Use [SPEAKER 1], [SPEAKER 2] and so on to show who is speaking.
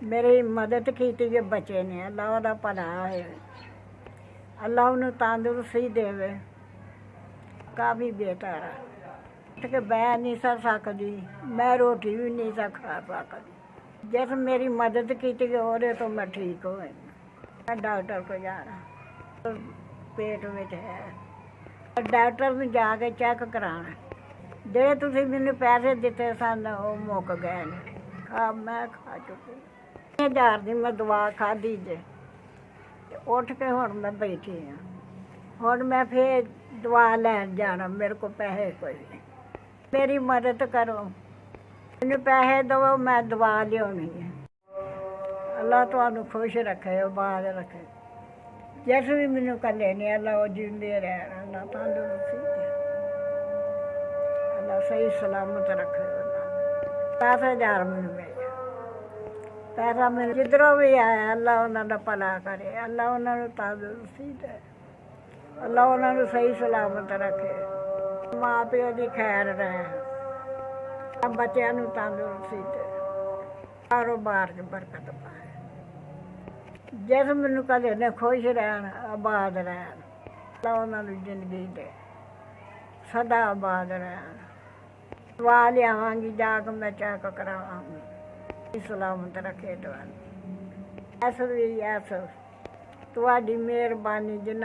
[SPEAKER 1] मेरी मदद की जे बच्चे ने अल्लाह ਉਹਦਾ ਭਲਾ ਹੋਏ ਅੱਲਾ ਉਹਨੂੰ ਤੰਦਰੁਸਤੀ ਦੇਵੇ ਕਾਫੀ ਬੇਟਾ ਕਿ ਬਹਿ ਨਹੀਂ ਸਕਦੀ ਮੈਂ ਰੋਟੀ ਵੀ ਨਹੀਂ ਖਾ ਸਕਦੀ ਜਿਸ ਮੇਰੀ ਮਦਦ ਕੀਤੀ ਉਹਦੇ ਤੋਂ ਮੈਂ ਠੀਕ ਹੋਏ ਮੈਂ ਡਾਕਟਰ ਕੋਲ ਜਾਣਾ ਪੇਟ ਵਿੱਚ ਹੈ ਡਾਕਟਰ ਨੂੰ ਜਾ ਕੇ ਚੈੱਕ ਕਰਾਉਣਾ ਜਿਹੜੇ ਤੁਸੀਂ ਮੈਨੂੰ ਪੈਸੇ ਦਿੱਤੇ ਸਨ ਉਹ ਮੁੱਕ ਗਏ ਨੇ ਮੈਂ ਖਾ ਚੁੱਕੀ 1000 ਦੀ ਮੈਂ ਦਵਾ ਖਾਧੀ ਜੇ ਉੱਠ ਕੇ ਹੁਣ ਮੈਂ ਬੈਠੀ ਹਾਂ ਹੁਣ ਮੈਂ ਫੇਰ ਦਵਾ ਲੈਣ ਜਾਣਾ ਮੇਰੇ ਕੋਲ ਪੈਸੇ ਕੋਈ ਨਹੀਂ ਮੇਰੀ ਮਦਦ ਕਰੋ ਮੈਨੂੰ ਪੈਸੇ ਦੇਵੋ ਮੈਂ ਦਵਾ ਲਿਆਉਣੀ ਹੈ ਅੱਲਾ ਤੁਹਾਨੂੰ ਖੁਸ਼ ਰੱਖੇ ਆਬਾਦ ਰੱਖੇ ਜਿਸ ਵੀ ਮੈਨੂੰ ਕੱਲੇ ਨੇ ਅੱਲਾ ਉਹ ਜਿੰਦੇ ਰਹਿਣ ਅੱਲਾ ਤੰਦਰੁਸਤੀ ਦੇ ਅੱਲਾ ਸਹੀ ਸਲਾਮਤ ਰੱਖੇ 10,000 ਮੈਨੂੰ ਮਿਲ ਪੈਸਾ ਮੈਨੂੰ ਜਿੱਧਰੋਂ ਵੀ ਆਇਆ ਅੱਲਾ ਉਹਨਾਂ ਦਾ ਭਲਾ ਕਰੇ ਅੱਲਾ ਉਹਨਾਂ ਨੂੰ ਤੰਦਰੁਸਤੀ ਦੇ ਅੱਲਾ ਉਹਨਾਂ ਨੂੰ ਸਹੀ ਸਲਾਮਤ ਰੱਖੇ ਮਾਂ ਪਿਓ ਦੀ ਖੈਰ ਰਹੇ ਬੱਚਿਆਂ ਨੂੰ ਤੰਦਰੁਸਤੀ ਦੇ ਕਾਰੋਬਾਰ 'ਚ ਬਰਕਤ ਪਾਏ ਜਿਸ ਮੈਨੂੰ ਕਦੇ ਨੇ ਖੁਸ਼ ਰਹਿਣ ਆਬਾਦ ਰਹਿਣ ਅੱਲਾ ਉਹਨਾਂ ਨੂੰ ਜ਼ਿੰਦਗੀ ਦੇ ਸਦਾ ਆਬਾਦ ਰਹਿਣ ਦਵਾ ਲਿਆਵਾਂਗੀ ਜਾ ਕੇ ਮੈਂ ਚੈੱਕ ਕਰਾਵਾਂਗੀ ਸਲਾਮਤ ਰੱਖੇ ਤੁਹਾਨੂੰ ਐਸ ਵੀ ਐਸ ਤੁਹਾਡੀ ਮਿਹਰਬਾਨੀ ਜਿੰਨਾ